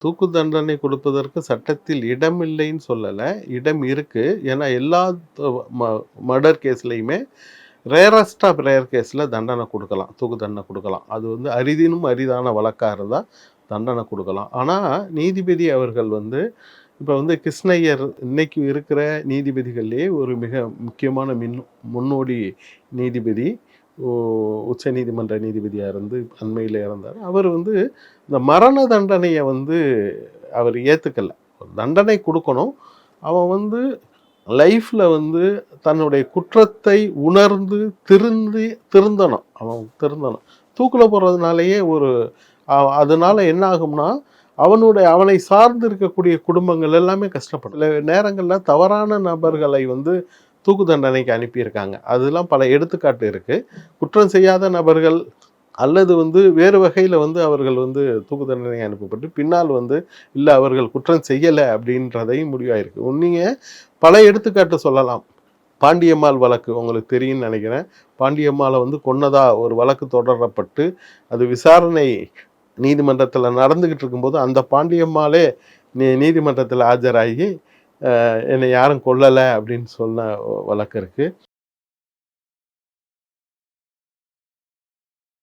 தூக்கு தண்டனை கொடுப்பதற்கு சட்டத்தில் இடம் இல்லைன்னு சொல்லல. இடம் இருக்கு. ஏன்னா எல்லா ம மர்டர் கேஸ்லயுமே ரேரஸ்ட் ஆஃப் ரேர் கேஸ்ல தண்டனை குடுக்கலாம். தூக்கு தண்டனை குடுக்கலாம். அது அரிதினும் அரிதான வழக்கா இருந்தா தண்டனை குடுக்கலாம். ஆனா நீதிபதி அவர்கள் இப்ப கிருஷ்ணய்யர் இன்னைக்கு இருக்கிற நீதிபதிகள்லயே ஒரு மிக முக்கியமான முன்னோடி நீதிபதி. உச்ச நீதிமன்ற நீதிபதியா இருந்து அண்மையில் இறந்தார். அவர் இந்த மரண தண்டனையை அவர் ஏற்றுக்கல. தண்டனை கொடுக்கணும். அவன் லைஃப்ல தன்னுடைய குற்றத்தை உணர்ந்து திருந்தணும். அவன் திருந்தணும். தூக்கில் போடுறதுனாலேயே அதனால என்ன ஆகும்னா அவனை சார்ந்து இருக்கக்கூடிய குடும்பங்கள் எல்லாமே கஷ்டப்படும். சில நேரங்களில் தவறான நபர்களை தூக்கு தண்டனைக்கு அனுப்பியிருக்காங்க. அதெல்லாம் பல எடுத்துக்காட்டு இருக்கு. குற்றம் செய்யாத நபர்கள் அல்லது வேறு வகையில் அவர்கள் தூக்கு தண்டனை அனுப்பப்பட்டு பின்னால் இல்லை அவர்கள் குற்றம் செய்யலை அப்படின்றதையும் முடிவாயிருக்கு. நீங்கள் பல எடுத்துக்காட்டு சொல்லலாம். பாண்டியம்மாள் வழக்கு உங்களுக்கு தெரியும்னு நினைக்கிறேன். பாண்டியம்மாளை கொன்னதா ஒரு வழக்கு தொடரப்பட்டு அது விசாரணை நீதிமன்றத்தில் நடந்துக்கிட்டு இருக்கும்போது அந்த பாண்டியம்மாளே நீதிமன்றத்தில் ஆஜராகி என்னை யாரும் கொல்லலை அப்படின்னு சொன்ன வழக்கு இருக்குது.